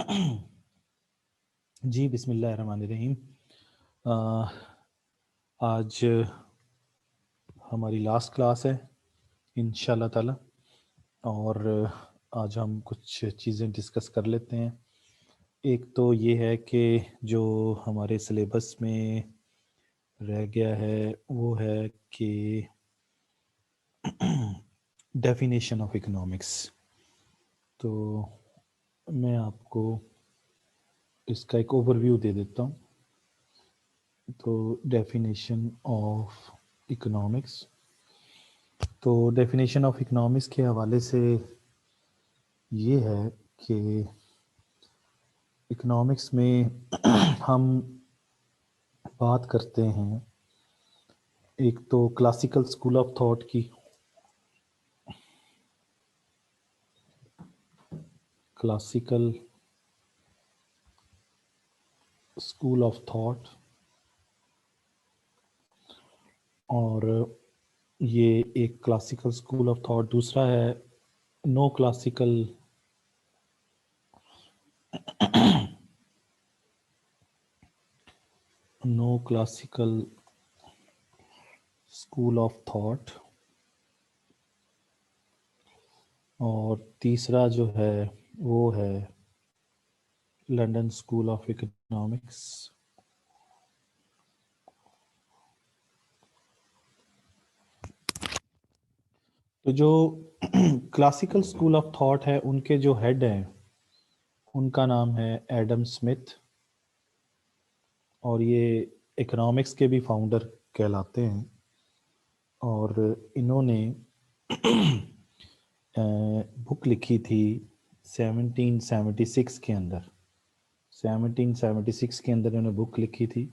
जी बिस्मिल्लाहिर्रहमानिर्रहीम। आज हमारी लास्ट क्लास है इंशाल्लाह ताला, और आज हम कुछ चीज़ें डिस्कस कर लेते हैं। एक तो ये है कि जो हमारे सिलेबस में रह गया है वो है कि डेफिनेशन ऑफ इकोनॉमिक्स। तो मैं आपको इसका एक ओवरव्यू दे देता हूँ। तो डेफिनेशन ऑफ इकोनॉमिक्स, तो डेफिनेशन ऑफ इकोनॉमिक्स के हवाले से ये है कि इकोनॉमिक्स में हम बात करते हैं एक तो क्लासिकल स्कूल ऑफ थॉट की। क्लासिकल स्कूल ऑफ थॉट, और ये एक क्लासिकल स्कूल ऑफ थॉट। दूसरा है neo classical neo classical school of thought, और तीसरा जो है वो है लंदन स्कूल ऑफ इकोनॉमिक्स। तो जो क्लासिकल स्कूल ऑफ थॉट है उनके जो हेड हैं उनका नाम है एडम स्मिथ, और ये इकोनॉमिक्स के भी फाउंडर कहलाते हैं। और इन्होंने बुक लिखी थी 1776 के अंदर। 1776 के अंदर इन्होंने बुक लिखी थी,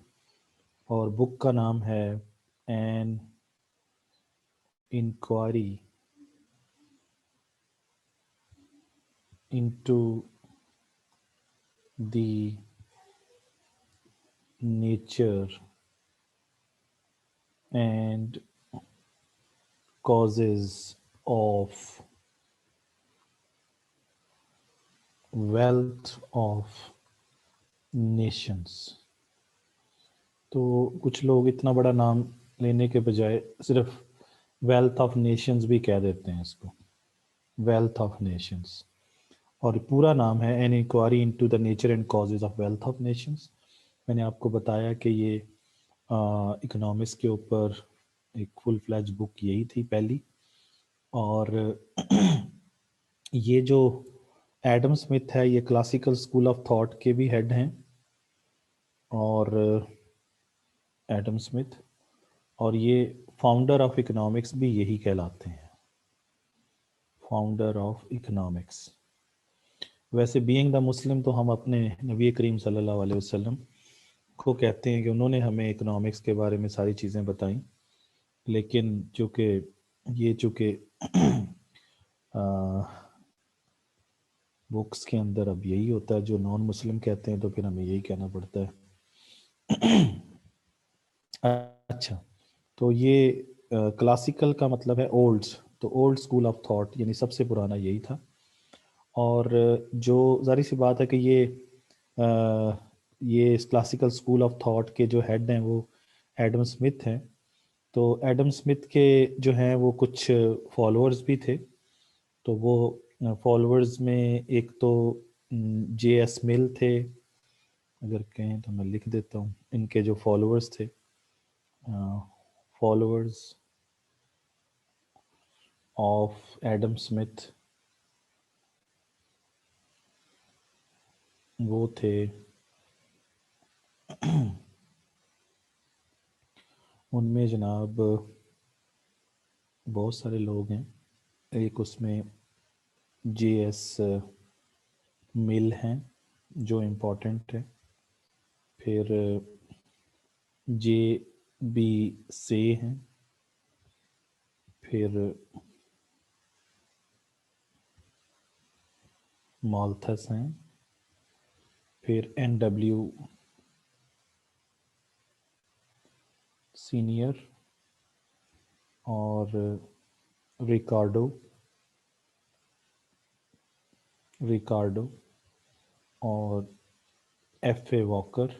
और बुक का नाम है an inquiry into the nature and causes of wealth of nations। तो कुछ लोग इतना बड़ा नाम लेने के बजाय सिर्फ वेल्थ ऑफ नेशंस भी कह देते हैं इसको, वेल्थ ऑफ नेशंस। और पूरा नाम है an inquiry into the nature and causes of wealth of nations. मैंने आपको बताया कि ये इकोनॉमिक्स के ऊपर एक फुल फ्लैज बुक यही थी पहली। और ये जो एडम स्मिथ है ये क्लासिकल स्कूल ऑफ थॉट के भी हेड हैं, और एडम स्मिथ, और ये फाउंडर ऑफ इकोनॉमिक्स भी यही कहलाते हैं, फाउंडर ऑफ इकोनॉमिक्स। वैसे बीइंग द मुस्लिम तो हम अपने नबी करीम सल्लल्लाहु अलैहि वसल्लम को कहते हैं कि उन्होंने हमें इकोनॉमिक्स के बारे में सारी चीज़ें बताई। लेकिन चूँकि ये बुक्स के अंदर अब यही होता है जो नॉन मुस्लिम कहते हैं, तो फिर हमें यही कहना पड़ता है। अच्छा, तो ये क्लासिकल का मतलब है ओल्ड, तो ओल्ड स्कूल ऑफ थॉट यानी सबसे पुराना यही था। और जो जारी सी बात है कि ये क्लासिकल स्कूल ऑफ थॉट के जो हेड हैं वो एडम स्मिथ हैं। तो एडम स्मिथ के जो हैं वो कुछ फॉलोअर्स भी थे। तो वो फॉलोअर्स में एक तो जे एस मिल थे, अगर कहें तो मैं लिख देता हूँ इनके जो फॉलोअर्स थे। फॉलोअर्स ऑफ एडम स्मिथ वो थे उनमें जनाब बहुत सारे लोग हैं। एक उसमें जे एस मिल हैं जो इम्पोर्टेंट है, फिर जे बी से हैं, फिर मॉल्थस हैं, फिर एन डब्ल्यू सीनियर, और रिकार्डो और F.A. वॉकर,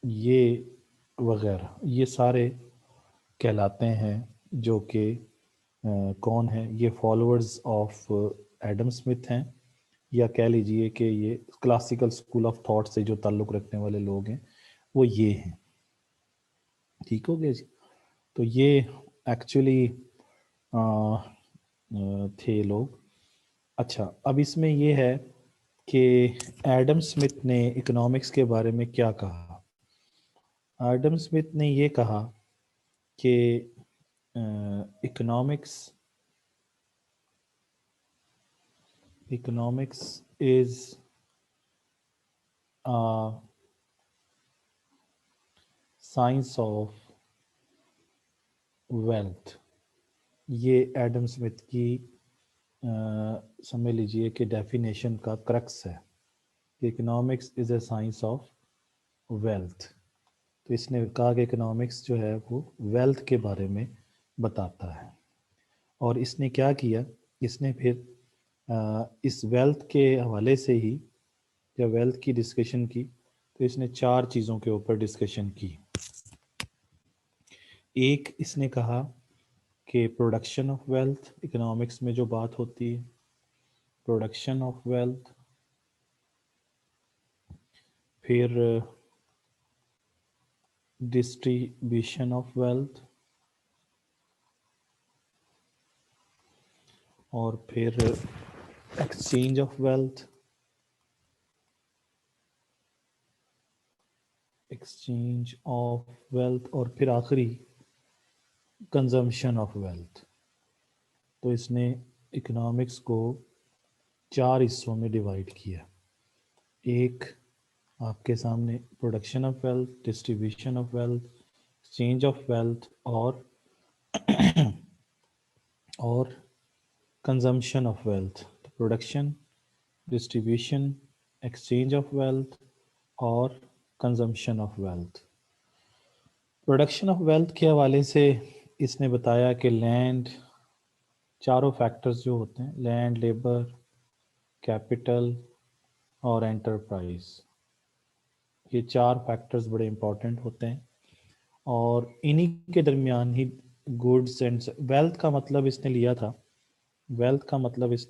ये वगैरह, ये सारे कहलाते हैं जो कि कौन है, ये फॉलोअर्स ऑफ एडम स्मिथ हैं, या कह लीजिए कि ये क्लासिकल स्कूल ऑफ थॉट से जो ताल्लुक़ रखने वाले लोग हैं वो ये हैं। ठीक हो गया जी। तो ये एक्चुअली थे लोग। अच्छा, अब इसमें ये है कि एडम स्मिथ ने इकोनॉमिक्स के बारे में क्या कहा। एडम स्मिथ ने ये कहा कि economics is science of wealth. ये एडम स्मिथ की समझ लीजिए कि डेफिनेशन का क्रक्स है। Economics is a science of wealth. तो इसने कहा कि इकोनॉमिक्स जो है वो वेल्थ के बारे में बताता है। और इसने क्या किया, इसने फिर इस वेल्थ के हवाले से ही जब वेल्थ की डिस्कशन की तो इसने 4 चीज़ों के ऊपर डिस्कशन की। एक, इसने कहा कि प्रोडक्शन ऑफ वेल्थ, इकोनॉमिक्स में जो बात होती है प्रोडक्शन ऑफ वेल्थ, फिर डिस्ट्रीब्यूशन ऑफ वेल्थ, और फिर एक्सचेंज ऑफ वेल्थ, और फिर आखिरी कंजम्पशन ऑफ वेल्थ। तो इसने इकोनॉमिक्स को 4 हिस्सों में डिवाइड किया। एक आपके सामने production of wealth, distribution of wealth, exchange of wealth और कंजम्पशन ऑफ वेल्थ। तो production, distribution, exchange of wealth और consumption of wealth. Production of wealth के हवाले से इसने बताया कि लैंड, चारों फैक्टर्स जो होते हैं, लैंड, लेबर, कैपिटल और एंटरप्राइज, ये 4 फैक्टर्स बड़े इंपॉर्टेंट होते हैं और इन्हीं के दरमियान ही गुड्स एंड वेल्थ का मतलब इसने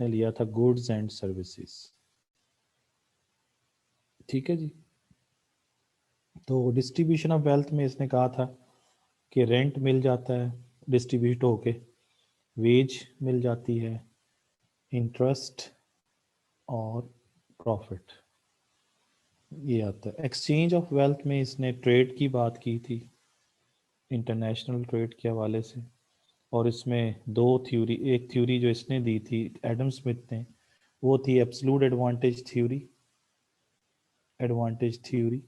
लिया था, गुड्स एंड सर्विसेज। ठीक है जी। तो डिस्ट्रीब्यूशन ऑफ वेल्थ में इसने कहा था कि रेंट मिल जाता है डिस्ट्रीब्यूट होके, वेज मिल जाती है, इंटरेस्ट और प्रॉफिट ये आता है। एक्सचेंज ऑफ वेल्थ में इसने ट्रेड की बात की थी, इंटरनेशनल ट्रेड के हवाले से, और इसमें 2 थ्योरी, एक थ्योरी जो इसने दी थी एडम स्मिथ ने वो थी एब्सोल्यूट एडवांटेज थ्योरी,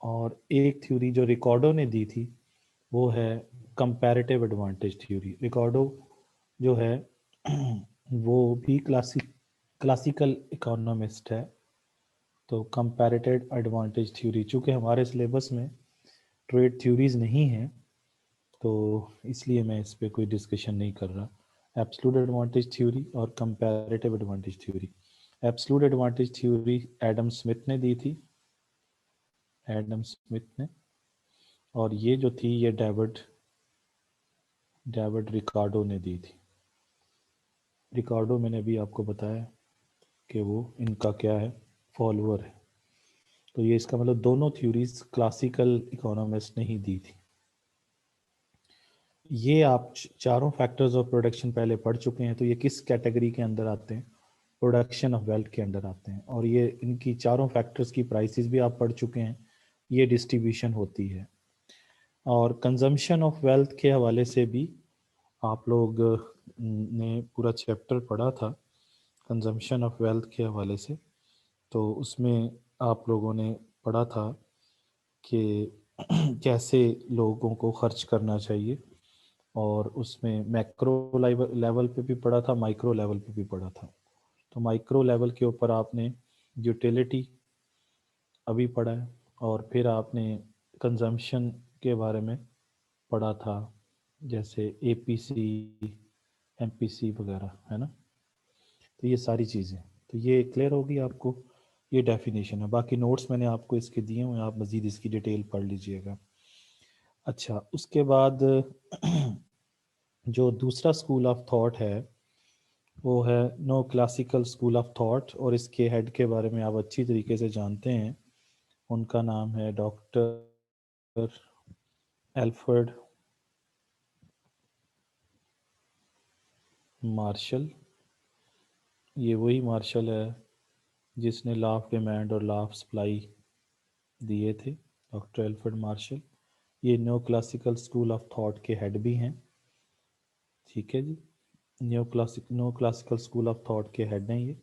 और एक थ्योरी जो रिकॉर्डो ने दी थी वो है कंपैरेटिव एडवांटेज थ्योरी। रिकॉर्डो जो है वो भी क्लासिकल इकोनॉमिस्ट है। तो कंपैरेटिव एडवांटेज थ्योरी, चूँकि हमारे सिलेबस में ट्रेड थ्योरीज नहीं है तो इसलिए मैं इस पर कोई डिस्कशन नहीं कर रहा। एब्सोल्यूट एडवांटेज थ्योरी और comparative advantage theory. Absolute advantage theory Adam Smith ने दी थी, और ये जो थी ये डेविड रिकार्डो ने दी थी। रिकार्डो मैंने अभी आपको बताया कि वो इनका क्या है, फॉलोअर है। तो ये इसका मतलब दोनों थ्योरीज क्लासिकल इकोनॉमिस्ट ने ही दी थी। ये आप चारों फैक्टर्स ऑफ प्रोडक्शन पहले पढ़ चुके हैं, तो ये किस कैटेगरी के अंदर आते हैं, प्रोडक्शन ऑफ वेल्थ के अंदर आते हैं। और ये इनकी चारों फैक्टर्स की प्राइसेस भी आप पढ़ चुके हैं, ये डिस्ट्रीब्यूशन होती है। और कंजम्पशन ऑफ वेल्थ के हवाले से भी आप लोग ने पूरा चैप्टर पढ़ा था कंजम्पशन ऑफ वेल्थ के हवाले से। तो उसमें आप लोगों ने पढ़ा था कि कैसे लोगों को खर्च करना चाहिए, और उसमें मैक्रो लेवल पे भी पढ़ा था, माइक्रो लेवल पे भी पढ़ा था। तो माइक्रो लेवल के ऊपर आपने यूटिलिटी अभी पढ़ा है, और फिर आपने कंजम्पशन के बारे में पढ़ा था, जैसे एपीसी, MPC वगैरह, है ना। तो ये सारी चीज़ें, तो ये क्लियर होगी आपको। ये डेफिनेशन है, बाकी नोट्स मैंने आपको इसके दिए हुए हैं, आप मज़ीद इसकी डिटेल पढ़ लीजिएगा। अच्छा, उसके बाद जो दूसरा स्कूल ऑफ थॉट है वो है neo classical school of thought, और इसके हेड के बारे में आप अच्छी तरीके से जानते हैं। उनका नाम है डॉक्टर एल्फ्रेड मार्शल। ये वही मार्शल है जिसने लॉ ऑफ डिमांड और लॉ ऑफ सप्लाई दिए थे, डॉक्टर एल्फ्रेड मार्शल। ये न्यो क्लासिकल स्कूल ऑफ थॉट के हेड भी हैं, ठीक है जी। न्यो क्लासिकल स्कूल ऑफ थॉट के हेड हैं ये।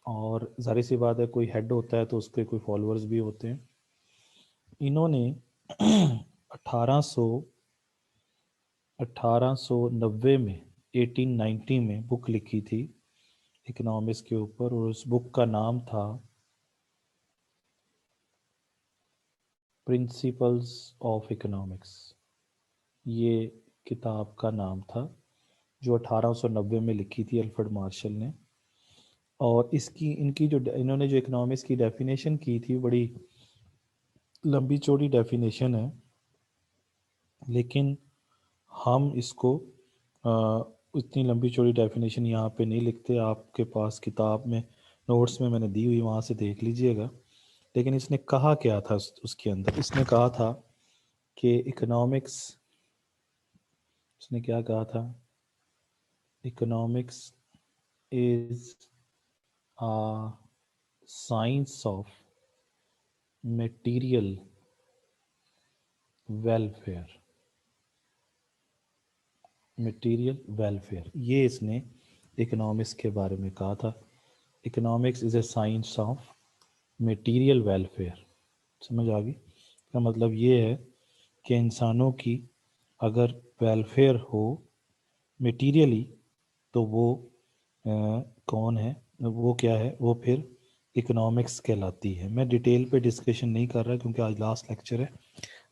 और जाहिर सी बात है, कोई हेड होता है तो उसके कोई फॉलोअर्स भी होते हैं। इन्होंने 1800 1890 में, 1890 में बुक लिखी थी इकोनॉमिक्स के ऊपर, और उस बुक का नाम था प्रिंसिपल्स ऑफ इकोनॉमिक्स। ये किताब का नाम था, जो 1890 में लिखी थी अल्फ्रेड मार्शल ने। और इसकी इनकी जो इन्होंने जो इकोनॉमिक्स की डेफिनेशन की थी, बड़ी लंबी चौड़ी डेफिनेशन है, लेकिन हम इसको इतनी लंबी चौड़ी डेफिनेशन यहाँ पे नहीं लिखते। आपके पास किताब में नोट्स में मैंने दी हुई, वहाँ से देख लीजिएगा। लेकिन इसने कहा क्या था उसके अंदर, इसने कहा था कि इकोनॉमिक्स, इसने क्या कहा था, economics is a science of material welfare. Material welfare, ये इसने इकोनॉमिक्स के बारे में कहा था। Economics is a science of material welfare. समझ आ गई? इसका मतलब ये है कि इंसानों की अगर वेलफेयर हो मटेरियली, तो वो कौन है, वो क्या है, वो फिर इकोनॉमिक्स कहलाती है। मैं डिटेल पे डिस्कशन नहीं कर रहा क्योंकि आज लास्ट लेक्चर है,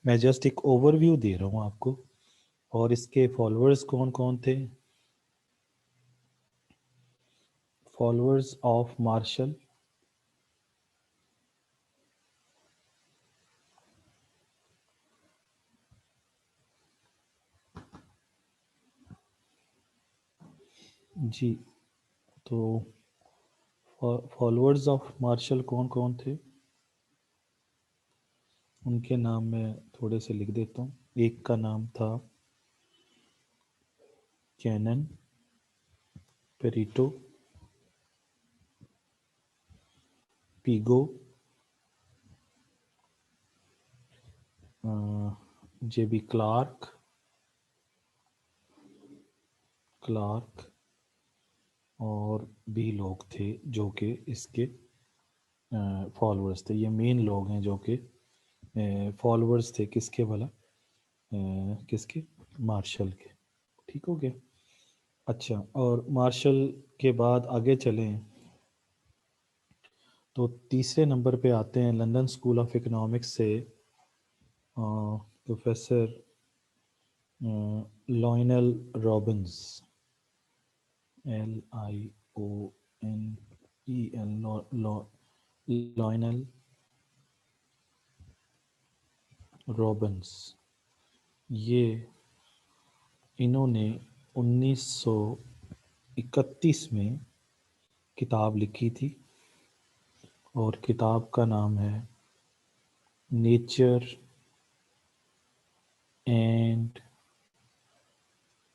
मैं जस्ट एक ओवरव्यू दे रहा हूँ आपको। और इसके फॉलोअर्स कौन कौन थे? फॉलोअर्स ऑफ मार्शल, जी, तो फॉलोअर्स ऑफ मार्शल कौन कौन थे, उनके नाम मैं थोड़े से लिख देता हूँ। एक का नाम था कैनन, पेरिटो, पीगो, जेबी क्लार्क, क्लार्क, और भी लोग थे जो कि इसके फॉलोअर्स थे। ये मेन लोग हैं जो कि फॉलोअर्स थे किसके भला, किसके, मार्शल के। ठीक हो गया। अच्छा, और मार्शल के बाद आगे चलें तो तीसरे नंबर पे आते हैं लंदन स्कूल ऑफ इकोनॉमिक्स से प्रोफेसर लॉयनल रॉबिन्स, LIONEL, लॉयनल रॉबिन्स। ये इन्होंने 1931 में किताब लिखी थी, और किताब का नाम है nature and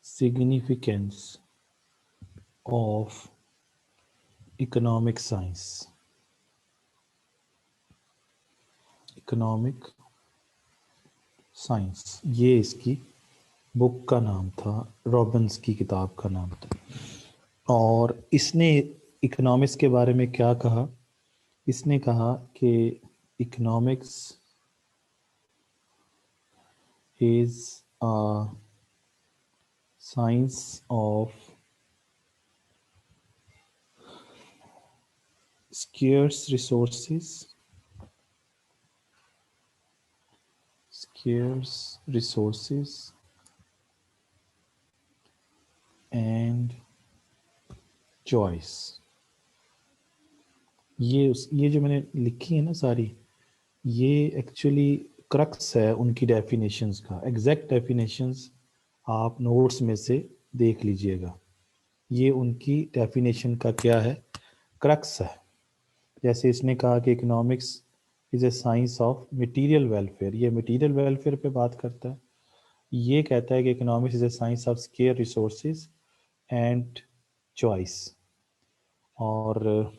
significance of economic science. Economic science, ये इसकी बुक का नाम था, रॉबिन्स की किताब का नाम था। और इसने इकोनॉमिक्स के बारे में क्या कहा? इसने कहा कि economics is a science of scarce resources, scarce resources and choice. ये जो मैंने लिखी है ना सारी, ये एक्चुअली क्रक्स है उनकी डेफिनेशंस का। एग्जैक्ट डेफिनेशंस आप नोट्स में से देख लीजिएगा। ये उनकी डेफिनेशन का क्या है, क्रक्स है। जैसे इसने कहा कि economics is a science of material welfare, ये मटेरियल वेलफेयर पे बात करता है। ये कहता है कि economics is a science of square resources and choice. और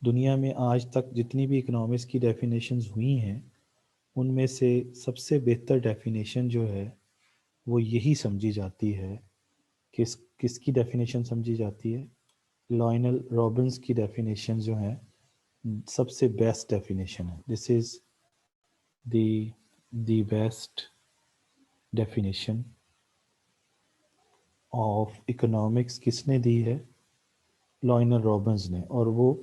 दुनिया में आज तक जितनी भी इकोनॉमिक्स की डेफिनेशंस हुई हैं, उनमें से सबसे बेहतर डेफिनेशन जो है वो यही समझी जाती है। किसकी डेफिनेशन समझी जाती है? लॉयनल रॉबिन्स की डेफिनेशन जो है सबसे बेस्ट डेफिनेशन है। This is the best definition of economics. किसने दी है? लॉयनल रॉबिन्स ने। और वो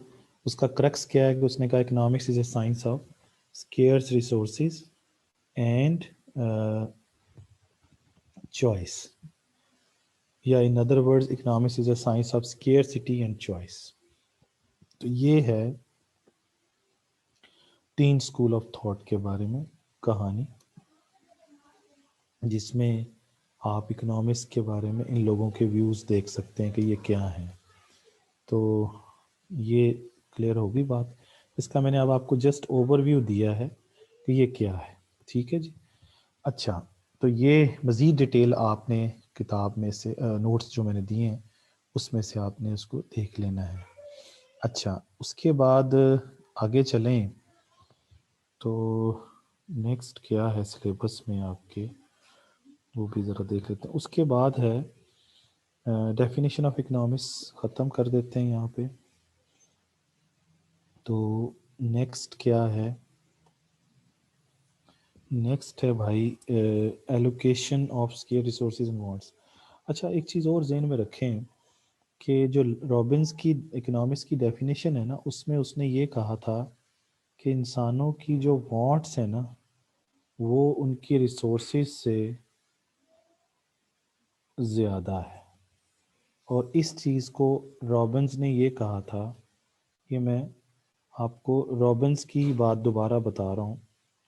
उसका क्रक्स क्या है कि उसने कहा economics is a science of scarce resources and choice, या in other words economics is a science of scarcity and choice. तो ये है 3 स्कूल ऑफ थॉट के बारे में कहानी, जिसमें आप इकोनॉमिक्स के बारे में इन लोगों के व्यूज़ देख सकते हैं कि ये क्या है। तो ये क्लियर होगी बात। इसका मैंने अब आपको जस्ट ओवरव्यू दिया है कि ये क्या है। ठीक है जी। अच्छा, तो ये मज़ीद डिटेल आपने किताब में से नोट्स जो मैंने दिए हैं उसमें से आपने उसको देख लेना है। अच्छा, उसके बाद आगे चलें तो नेक्स्ट क्या है सिलेबस में आपके, वो भी ज़रा देख लेते हैं। उसके बाद है डेफिनेशन ऑफ इकोनॉमिक्स, ख़त्म कर देते हैं यहाँ पे। तो नेक्स्ट क्या है? नेक्स्ट है भाई allocation of square resources and wants. अच्छा, एक चीज़ और जहन में रखें कि जो रॉबिन्स की इकोनॉमिक्स की डेफिनेशन है ना, उसमें उसने ये कहा था कि इंसानों की जो वांट्स है ना, वो उनकी रिसोर्सेज से ज़्यादा है। और इस चीज़ को रॉबिन्स ने ये कहा था, कि मैं आपको रॉबिन्स की बात दोबारा बता रहा हूँ।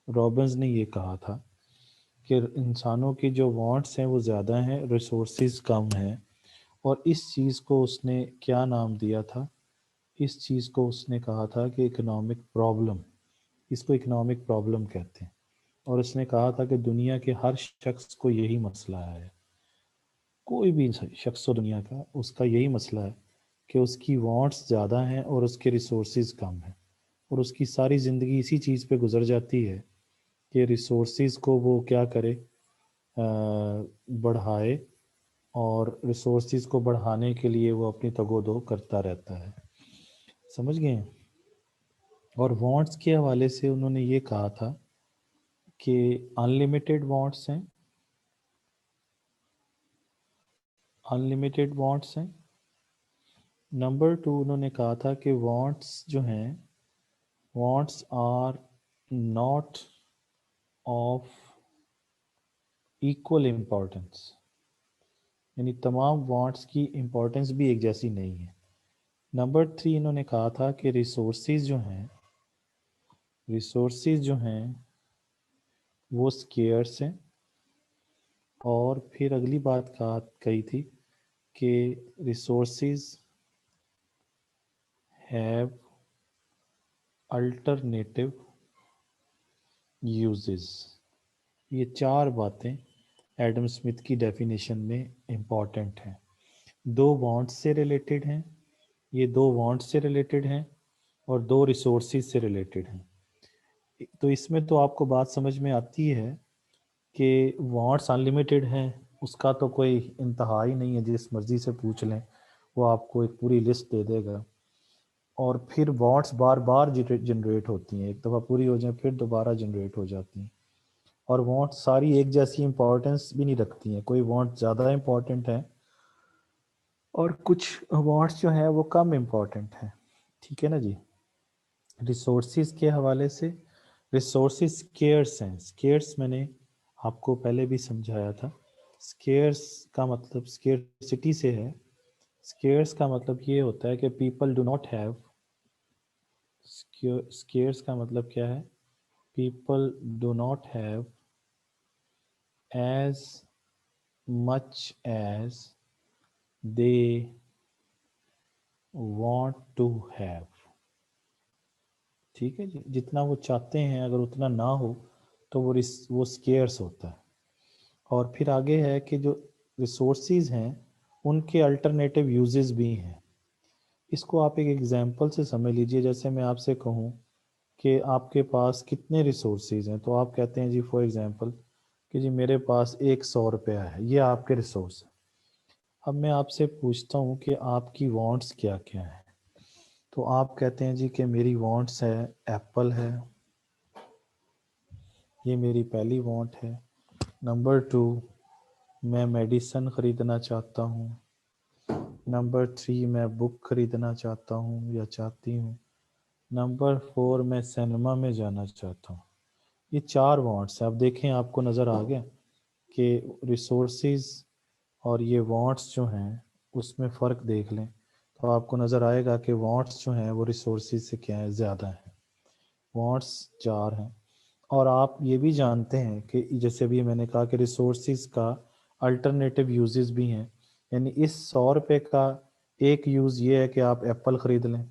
रॉबिन्स ने ये कहा था कि इंसानों की जो वांट्स हैं वो ज़्यादा हैं, रिसोर्सेज कम हैं। और इस चीज़ को उसने क्या नाम दिया था? इस चीज़ को उसने कहा था कि इकोनॉमिक प्रॉब्लम। इसको इकोनॉमिक प्रॉब्लम कहते हैं। और उसने कहा था कि दुनिया के हर शख्स को यही मसला है। कोई भी शख्स हो दुनिया का, उसका यही मसला है कि उसकी वांट्स ज़्यादा हैं और उसके रिसोर्सेज कम हैं। और उसकी सारी ज़िंदगी इसी चीज़ पे गुजर जाती है कि रिसोर्सेज को वो क्या करे, बढ़ाए। और रिसोर्सेज को बढ़ाने के लिए वो अपनी तगोदो करता रहता है। समझ गए? और वांट्स के हवाले से उन्होंने ये कहा था कि अनलिमिटेड वांट्स हैं, अनलिमिटेड वांट्स हैं। नंबर 2 उन्होंने कहा था कि वांट्स जो हैं, wants are not of equal importance, यानी तमाम वांट्स की इम्पोर्टेंस भी एक जैसी नहीं है। नंबर 3 इन्होंने कहा था कि रिसोर्सेज जो हैं, रिसोर्सेज जो हैं वो स्केर्स हैं। और फिर अगली बात कही थी कि रिसोर्सेज हैव अल्टरनेटिव यूजेस। ये 4 बातें एडम स्मिथ की डेफिनेशन में इम्पॉर्टेंट हैं। 2 वांट्स से रिलेटेड हैं, ये 2 वांट्स से रिलेटेड हैं, और 2 रिसोर्सेज से रिलेटेड हैं। तो इसमें तो आपको बात समझ में आती है कि वांट्स अनलिमिटेड हैं, उसका तो कोई इंतहा ही नहीं है, जिस मर्ज़ी से पूछ लें वो आपको एक पूरी लिस्ट दे देगा। और फिर वांट्स बार बार जनरेट होती हैं, एक दफ़ा पूरी हो जाए फिर दोबारा जनरेट हो जाती हैं। और वांट सारी एक जैसी इंपॉर्टेंस भी नहीं रखती हैं, कोई वांट ज़्यादा इंपॉर्टेंट है और कुछ वांट्स जो हैं वो कम इंपॉर्टेंट हैं। ठीक है ना जी। रिसोर्सेज के हवाले से, रिसोर्सेज स्केर्स हैं। स्केर्स मैंने आपको पहले भी समझाया था। स्केर्स का मतलब स्केर्सिटी से है। स्केर्स का मतलब ये होता है कि people do not have, scarce का मतलब क्या है, people do not have as much as they want to have. ठीक है जी, जितना वो चाहते हैं अगर उतना ना हो तो वो स्केर्स होता है। और फिर आगे है कि जो रिसोर्सेज हैं उनके अल्टरनेटिव यूजेस भी हैं। इसको आप एक एग्जांपल से समझ लीजिए। जैसे मैं आपसे कहूँ कि आपके पास कितने रिसोर्सेज हैं, तो आप कहते हैं जी फॉर एग्जांपल कि जी मेरे पास 100 रुपया है, ये आपके रिसोर्स है। अब मैं आपसे पूछता हूँ कि आपकी वांट्स क्या क्या है, तो आप कहते हैं जी कि मेरी वांट्स है एप्पल है, ये मेरी पहली वांट है। नंबर 2, मैं मेडिसिन ख़रीदना चाहता हूँ। नंबर 3, मैं बुक ख़रीदना चाहता हूँ या चाहती हूँ। नंबर 4, मैं सिनेमा में जाना चाहता हूँ। ये 4 वांट्स हैं। अब देखें, आपको नज़र आ गया कि रिसोर्सेज और ये वांट्स जो हैं उसमें फ़र्क देख लें, तो आपको नज़र आएगा कि वांट्स जो हैं वो रिसोर्सेज से क्या है, ज़्यादा है। वांट्स 4 हैं। और आप ये भी जानते हैं कि जैसे अभी मैंने कहा कि रिसोर्सेज का अल्टरनेटिव यूजेस भी हैं। यानी इस 100 रुपये का एक यूज़ ये है कि आप एप्पल ख़रीद लें,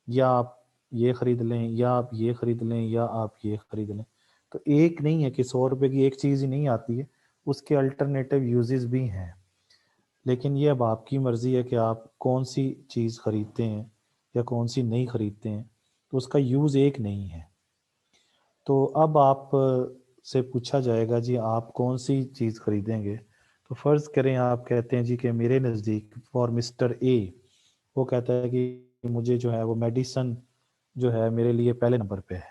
या आप ये ख़रीद लें, या आप ये ख़रीद लें, या आप ये ख़रीद लें। तो एक नहीं है कि 100 रुपये की एक चीज़ ही नहीं आती है, उसके अल्टरनेटिव यूजेस भी हैं। लेकिन ये अब आपकी मर्ज़ी है कि आप कौन सी चीज़ ख़रीदते हैं या कौन सी नहीं ख़रीदते हैं, तो उसका यूज़ एक नहीं है। तो अब आप से पूछा जाएगा जी आप कौन सी चीज़ ख़रीदेंगे। तो फ़र्ज़ करें आप कहते हैं जी कि मेरे नज़दीक फॉर मिस्टर ए, वो कहता है कि मुझे जो है वो मेडिसन जो है मेरे लिए पहले नंबर पे है।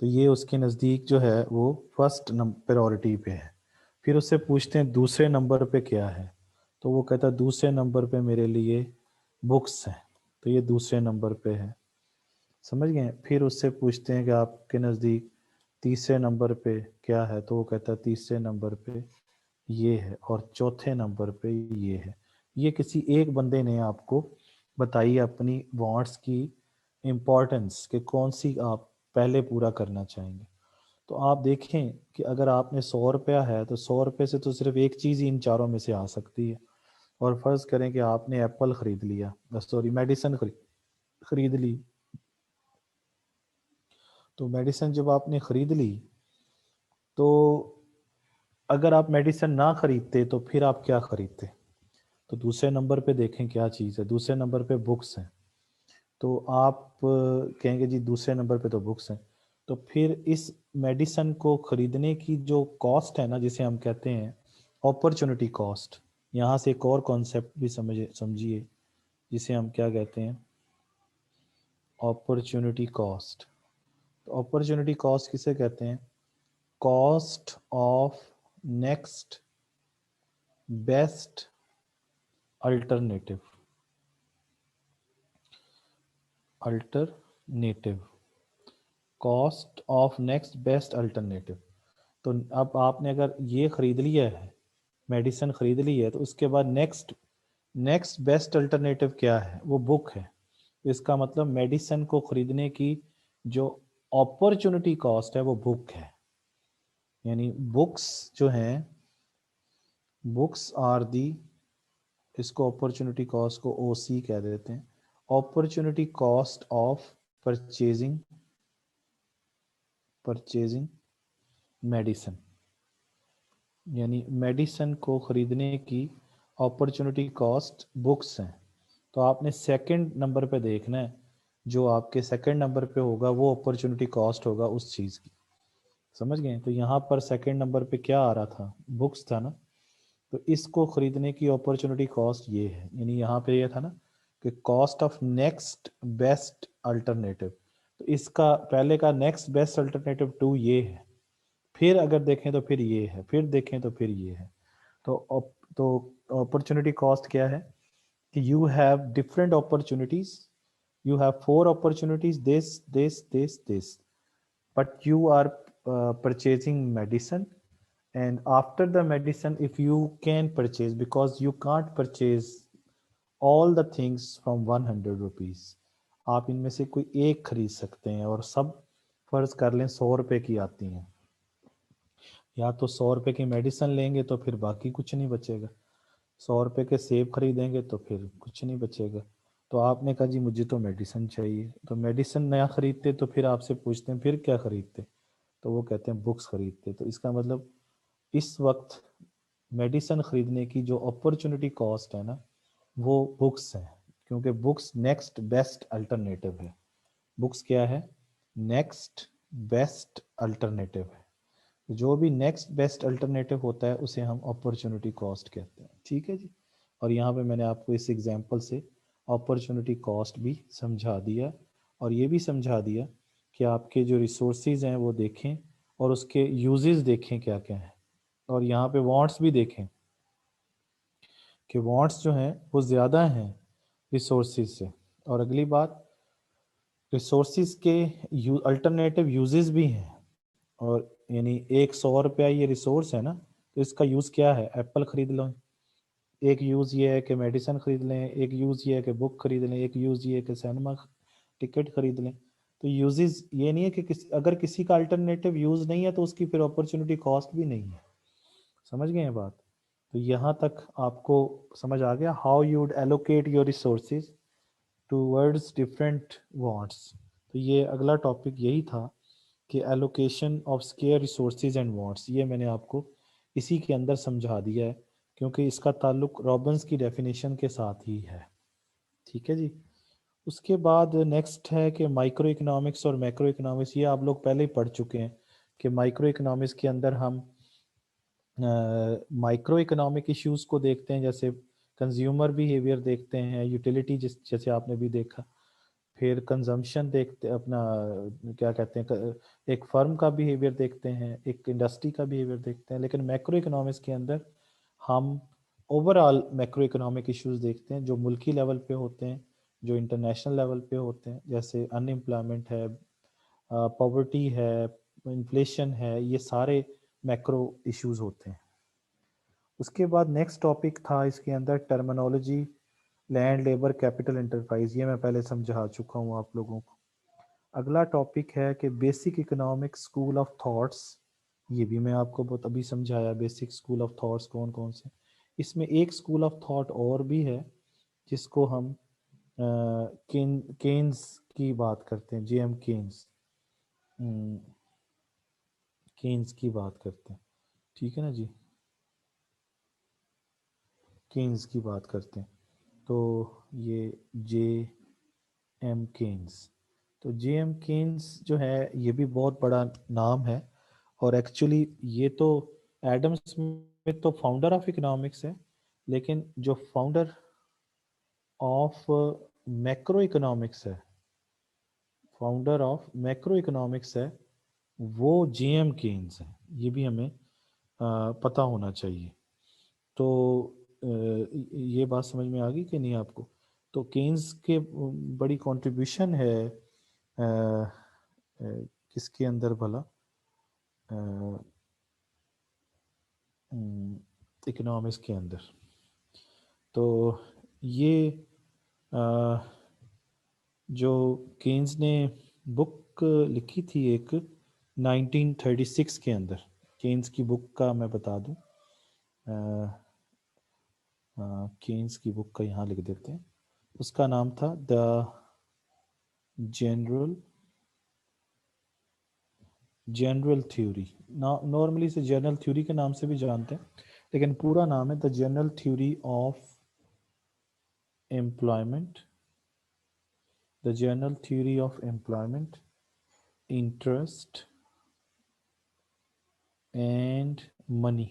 तो ये उसके नज़दीक जो है वो फर्स्ट प्रायोरिटी पे है। फिर उससे पूछते हैं दूसरे नंबर पे क्या है, तो वो कहता है दूसरे नंबर पे मेरे लिए बुक्स हैं, तो ये दूसरे नंबर पे है। समझ गए। फिर उससे पूछते हैं कि आपके नज़दीक तीसरे नंबर पे क्या है, तो वो कहता है तीसरे नंबर पे ये है, और चौथे नंबर पे ये है। ये किसी एक बंदे ने आपको बताई अपनी वांट्स की इम्पोर्टेंस कि कौन सी आप पहले पूरा करना चाहेंगे। तो आप देखें कि अगर आपने 100 रुपया है तो 100 रुपये से तो सिर्फ एक चीज़ ही इन चारों में से आ सकती है। और फ़र्ज़ करें कि आपने एप्पल ख़रीद लिया, सॉरी मेडिसिन खरीद ली। तो मेडिसिन जब आपने ख़रीद ली, तो अगर आप मेडिसिन ना ख़रीदते तो फिर आप क्या ख़रीदते। तो दूसरे नंबर पे देखें क्या चीज़ है, दूसरे नंबर पे बुक्स हैं। तो आप कहेंगे जी दूसरे नंबर पे तो बुक्स हैं, तो फिर इस मेडिसिन को ख़रीदने की जो कॉस्ट है ना, जिसे हम कहते हैं अपॉर्चुनिटी कॉस्ट, यहाँ से एक और कॉन्सेप्ट भी समझिए जिसे हम क्या कहते हैं, अपॉर्चुनिटी कॉस्ट। तो अपॉर्चुनिटी कॉस्ट किसे कहते हैं, cost of next best alternative, alternative, cost of next best alternative. तो अब आपने अगर ये ख़रीद लिया है, मेडिसिन ख़रीद ली है, तो उसके बाद नेक्स्ट नेक्स्ट बेस्ट अल्टरनेटिव क्या है, वो बुक है। इसका मतलब मेडिसिन को ख़रीदने की जो अपॉर्चुनिटी कॉस्ट है वो बुक है। यानी बुक्स जो हैं, बुक्स आर दी, इसको अपॉर्चुनिटी कॉस्ट को ओसी कह देते हैं, opportunity cost of purchasing medicine. यानी मेडिसिन को ख़रीदने की अपॉर्चुनिटी कॉस्ट बुक्स हैं। तो आपने सेकंड नंबर पे देखना है, जो आपके सेकंड नंबर पे होगा वो अपॉर्चुनिटी कॉस्ट होगा उस चीज़ की। समझ गए। तो यहाँ पर सेकंड नंबर पे क्या आ रहा था, बुक्स था ना। तो इसको ख़रीदने की अपॉर्चुनिटी कॉस्ट ये है, यानी यहाँ पे ये था ना कि cost of next best alternative. तो इसका पहले का नेक्स्ट बेस्ट अल्टरनेटिव 2 ये है, फिर अगर देखें तो फिर ये है, फिर देखें तो फिर ये है। तो अपॉर्चुनिटी कॉस्ट क्या है कि you have different opportunities, you have 4 opportunities, this, but you are purchasing medicine, and after the medicine if you can purchase, because you can't purchase all the things from 100 rupees. आप इनमें से कोई एक खरीद सकते हैं और सब फर्ज कर लें 100 रुपये की आती हैं, या तो 100 रुपये की मेडिसिन लेंगे तो फिर बाकी कुछ नहीं बचेगा, 100 रुपये के सेब खरीदेंगे तो फिर कुछ नहीं बचेगा। तो आपने कहा जी मुझे तो मेडिसिन चाहिए, तो मेडिसिन नया खरीदते तो फिर आपसे पूछते हैं फिर क्या खरीदते, तो वो कहते हैं बुक्स खरीदते। तो इसका मतलब इस वक्त मेडिसिन खरीदने की जो अपॉर्चुनिटी कॉस्ट है ना, वो बुक्स है, क्योंकि बुक्स नेक्स्ट बेस्ट अल्टरनेटिव है। बुक्स क्या है? नेक्स्ट बेस्ट अल्टरनेटिव है। जो भी नेक्स्ट बेस्ट अल्टरनेटिव होता है उसे हम अपॉर्चुनिटी कॉस्ट कहते हैं। ठीक है जी। और यहाँ पे मैंने आपको इस एग्जांपल से अपॉर्चुनिटी कॉस्ट भी समझा दिया, और ये भी समझा दिया कि आपके जो रिसोर्सेज हैं वो देखें और उसके यूजेस देखें क्या क्या हैं, और यहाँ पे वांट्स भी देखें कि वांट्स जो हैं वो ज़्यादा हैं रिसोर्सेज से। और अगली बात, रिसोर्सेज के अल्टरनेटिव यूजेस भी हैं। और यानी एक 100 रुपया ये रिसोर्स है ना, तो इसका यूज़ क्या है? एप्पल खरीद लो, एक यूज़ ये है कि मेडिसिन खरीद लें, एक यूज़ ये है कि बुक खरीद लें, एक यूज़ ये है कि सिनेमा टिकट खरीद लें। तो यूजेस ये नहीं है कि अगर किसी का अल्टरनेटिव यूज़ नहीं है तो उसकी फिर अपॉर्चुनिटी कॉस्ट भी नहीं है। समझ गए ये बात? तो यहाँ तक आपको समझ आ गया how you would allocate your resources towards different wants. तो ये अगला टॉपिक यही था कि allocation of square resources and wants, ये मैंने आपको इसी के अंदर समझा दिया है, क्योंकि इसका ताल्लुक रॉबिन्स की डेफिनेशन के साथ ही है। ठीक है जी। उसके बाद नेक्स्ट है कि माइक्रो इकोनॉमिक्स और मैक्रो इकोनॉमिक्स, ये आप लोग पहले ही पढ़ चुके हैं कि माइक्रो इकोनॉमिक्स के अंदर हम माइक्रो इकोनॉमिक इश्यूज को देखते हैं, जैसे कंज्यूमर बिहेवियर देखते हैं, यूटिलिटी जैसे आपने भी देखा, फिर कंजम्पशन देखते अपना क्या कहते हैं, एक फर्म का बिहेवियर देखते हैं, एक इंडस्ट्री का बिहेवियर देखते हैं। लेकिन मैक्रो इकोनॉमिक्स के अंदर हम ओवरऑल मैक्रो इकोनॉमिक इश्यूज देखते हैं जो मुल्की लेवल पे होते हैं, जो इंटरनेशनल लेवल पे होते हैं, जैसे अनएम्प्लॉयमेंट है, पॉवर्टी है, इन्फ्लेशन है, ये सारे मैक्रो इश्यूज होते हैं। उसके बाद नेक्स्ट टॉपिक था इसके अंदर terminology, land, labour, capital, enterprise, ये मैं पहले समझा चुका हूँ आप लोगों को। अगला टॉपिक है कि basic economic school of thoughts, ये भी मैं आपको बहुत अभी समझाया बेसिक स्कूल ऑफ थॉट्स कौन कौन से। इसमें एक स्कूल ऑफ थॉट और भी है जिसको हम केन्स की बात करते हैं, जेएम केन्स, केन्स की बात करते हैं। ठीक है ना जी, केन्स की बात करते हैं। तो ये जे एम केन्स, तो जे एम केन्स जो है ये भी बहुत बड़ा नाम है, और एक्चुअली ये तो एडम स्मिथ तो फाउंडर ऑफ इकोनॉमिक्स है, लेकिन जो फाउंडर ऑफ मैक्रो इकोनॉमिक्स है, फाउंडर ऑफ मैक्रो इकोनॉमिक्स है, वो जे एम केन्स है। ये भी हमें पता होना चाहिए। तो ये बात समझ में आ गई कि नहीं आपको? तो केन्स के बड़ी कंट्रीब्यूशन है किसके अंदर भला, इकोनॉमिक्स के अंदर। तो ये अ, जो केन्स ने बुक लिखी थी एक 1936 के अंदर, केन्स की बुक का मैं बता दूं, केन्स की बुक का यहाँ लिख देते हैं, उसका नाम था the general general theory. Normally इसे जनरल थ्योरी के नाम से भी जानते हैं, लेकिन पूरा नाम है the general theory of employment, the general theory of employment, interest and money,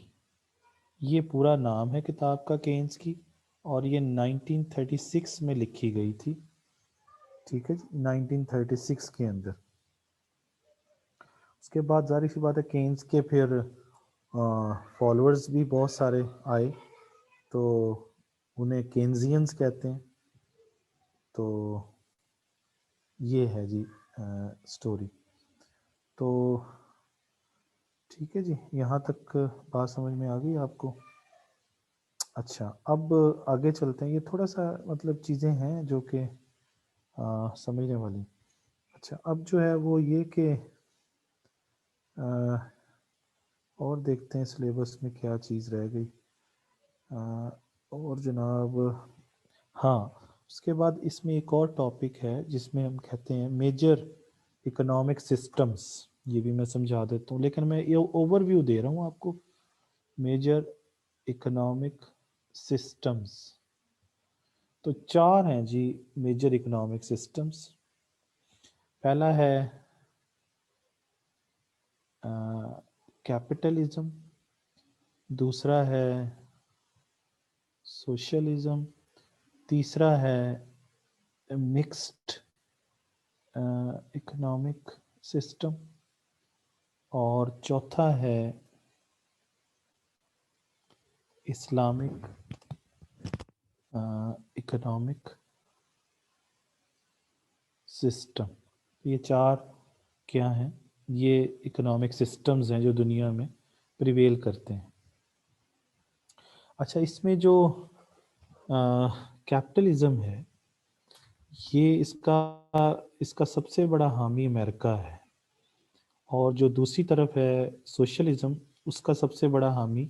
ये पूरा नाम है किताब का केन्स की, और ये 1936 में लिखी गई थी। ठीक है, 1936 के अंदर। उसके बाद जाहिर सी बात है केन्स के फिर फॉलोअर्स भी बहुत सारे आए, तो उन्हें केन्जियंस कहते हैं। तो ये है जी स्टोरी। तो ठीक है जी, यहाँ तक बात समझ में आ गई आपको? अच्छा, अब आगे चलते हैं। ये थोड़ा सा मतलब चीज़ें हैं जो कि समझने वाली। अच्छा, अब जो है वो ये कि और देखते हैं सिलेबस में क्या चीज़ रह गई। और जनाब, हाँ, उसके बाद इसमें एक और टॉपिक है जिसमें हम कहते हैं मेजर इकोनॉमिक सिस्टम्स। ये भी मैं समझा देता हूँ, लेकिन मैं ये ओवरव्यू दे रहा हूँ आपको। मेजर इकोनॉमिक सिस्टम्स, तो चार हैं जी मेजर इकोनॉमिक सिस्टम्स। पहला है कैपिटलिज्म, दूसरा है सोशलिज्म, तीसरा है मिक्स्ड इकोनॉमिक सिस्टम, और चौथा है इस्लामिक इकोनॉमिक सिस्टम। ये चार क्या हैं? ये इकोनॉमिक सिस्टम्स हैं जो दुनिया में प्रिवेल करते हैं। अच्छा, इसमें जो कैपिटलिज्म है, ये इसका इसका सबसे बड़ा हामी अमेरिका है, और जो दूसरी तरफ है सोशलिज्म, उसका सबसे बड़ा हामी,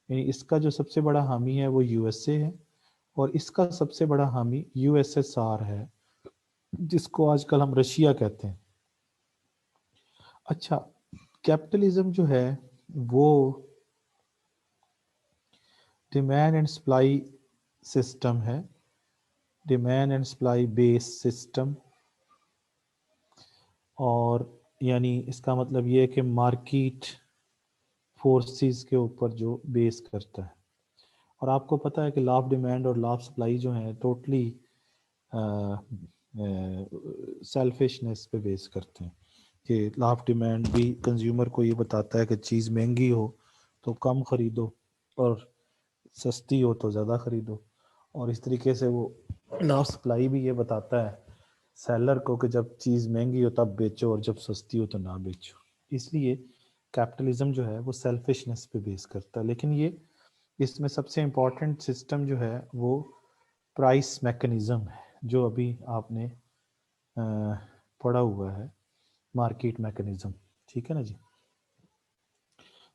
यानी इसका जो सबसे बड़ा हामी है वो यूएसए है, और इसका सबसे बड़ा हामी यूएसएसआर है, जिसको आजकल हम रशिया कहते हैं। अच्छा, कैपिटलिज्म जो है वो डिमांड एंड सप्लाई सिस्टम है, demand and supply base system. और यानी इसका मतलब ये है कि मार्केट फोर्सेस के ऊपर जो बेस करता है। और आपको पता है कि लॉ ऑफ डिमांड और लॉ ऑफ सप्लाई जो है टोटली सेल्फिशनेस पे बेस करते हैं। कि लॉ ऑफ डिमांड भी कंज्यूमर को ये बताता है कि चीज़ महंगी हो तो कम ख़रीदो, और सस्ती हो तो ज़्यादा ख़रीदो। और इस तरीके से वो लॉ ऑफ सप्लाई भी ये बताता है सेलर को कि जब चीज़ महंगी हो तब बेचो, और जब सस्ती हो तो ना बेचो। इसलिए कैपिटलिज्म जो है वो सेल्फिशनेस पे बेस करता है। लेकिन ये इसमें सबसे इम्पोर्टेंट सिस्टम जो है वो प्राइस मैकेनिज़्म है, जो अभी आपने पढ़ा हुआ है, मार्केट मैकेनिज़्म। ठीक है ना जी?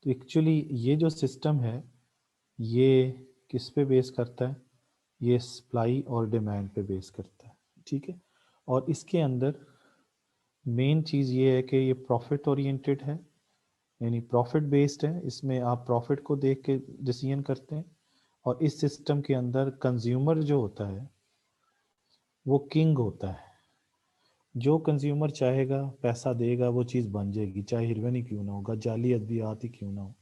तो एक्चुअली ये जो सिस्टम है ये किस पे बेस करता है? ये सप्लाई और डिमांड पे बेस करता है। ठीक है, और इसके अंदर मेन चीज़ ये है कि ये प्रॉफिट ओरिएंटेड है, यानी प्रॉफिट बेस्ड है। इसमें आप प्रॉफिट को देख के डिसीजन करते हैं। और इस सिस्टम के अंदर कंज्यूमर जो होता है वो किंग होता है। जो कंज्यूमर चाहेगा पैसा देगा, वो चीज़ बन जाएगी, चाहे हिरवन ही क्यों ना होगा, जाली अद्वियात ही क्यों ना हो।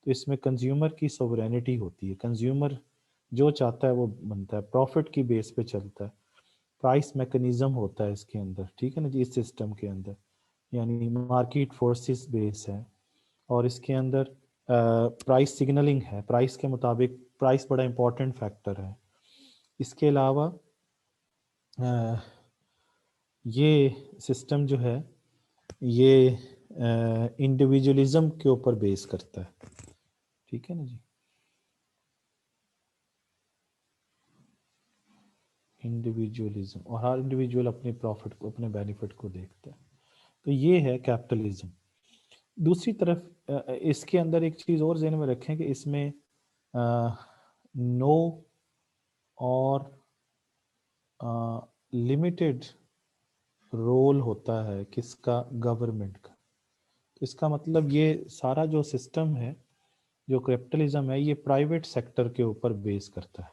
तो इसमें कंज्यूमर की सोवरेनिटी होती है। कंज्यूमर जो चाहता है वो बनता है, प्रॉफिट की बेस पे चलता है। प्राइस मैकेनिज्म होता है इसके अंदर। ठीक है ना जी? इस सिस्टम के अंदर यानी मार्केट फोर्सेस बेस है, और इसके अंदर प्राइस सिग्नलिंग है। प्राइस के मुताबिक, प्राइस बड़ा इंपॉर्टेंट फैक्टर है। इसके अलावा ये सिस्टम जो है ये इंडिविजुअलिज्म के ऊपर बेस करता है। ठीक है ना जी? इंडिविजुअलिज्म, और हर इंडिविजुअल अपने प्रॉफिट को, अपने बेनिफिट को देखता है। तो ये है कैपिटलिज्म। दूसरी तरफ इसके अंदर एक चीज़ और ज़हन में रखें कि इसमें नो और लिमिटेड रोल होता है किसका? गवर्नमेंट का। तो इसका मतलब ये सारा जो सिस्टम है, जो कैपिटलिज्म है, ये प्राइवेट सेक्टर के ऊपर बेस करता है,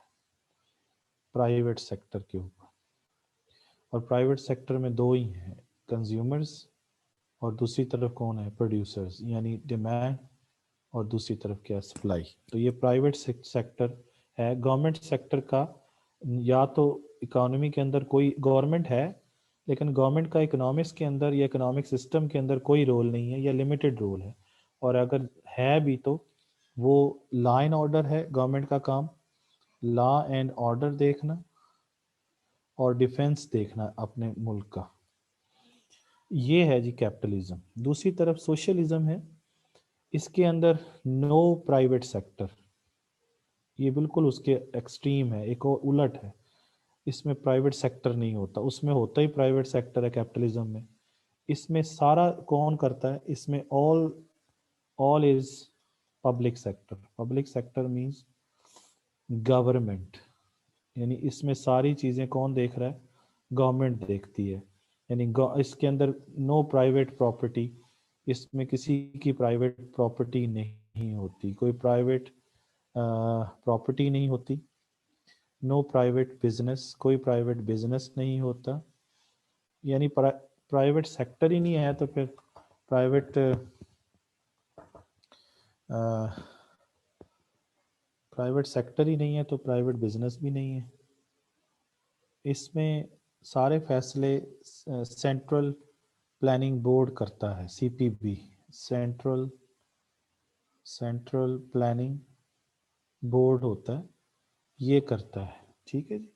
प्राइवेट सेक्टर के ऊपर। और प्राइवेट सेक्टर में दो ही हैं, कंज्यूमर्स, और दूसरी तरफ कौन है? प्रोड्यूसर्स, यानी डिमांड, और दूसरी तरफ क्या? सप्लाई। तो ये प्राइवेट सेक्टर है। गवर्नमेंट सेक्टर का या तो इकोनॉमी के अंदर कोई गवर्नमेंट है, लेकिन गवर्नमेंट का इकोनॉमिक्स के अंदर या इकोनॉमिक सिस्टम के अंदर कोई रोल नहीं है, या लिमिटेड रोल है। और अगर है भी तो वो लॉ एंड ऑर्डर है गवर्नमेंट का काम, लॉ एंड ऑर्डर देखना और डिफेंस देखना अपने मुल्क का। ये है जी कैपिटलिज्म। दूसरी तरफ सोशलिज्म है। इसके अंदर नो प्राइवेट सेक्टर, ये बिल्कुल उसके एक्सट्रीम है, एक और उलट है। इसमें प्राइवेट सेक्टर नहीं होता, उसमें होता ही प्राइवेट सेक्टर है कैपिटलिज्म में। इसमें सारा कौन करता है, इसमें all is public sector. Public sector means government, यानी इसमें सारी चीज़ें कौन देख रहा है, गवर्नमेंट देखती है। यानी इसके अंदर नो प्राइवेट प्रॉपर्टी, इसमें किसी की प्राइवेट प्रॉपर्टी नहीं होती, कोई प्राइवेट प्रॉपर्टी नहीं होती। नो प्राइवेट बिजनेस, कोई प्राइवेट बिजनेस नहीं होता। यानी प्राइवेट सेक्टर ही नहीं है तो फिर प्राइवेट प्राइवेट सेक्टर ही नहीं है तो प्राइवेट बिजनेस भी नहीं है। इसमें सारे फैसले सेंट्रल प्लानिंग बोर्ड करता है, CPB, central central planning board होता है, ये करता है। ठीक है जी।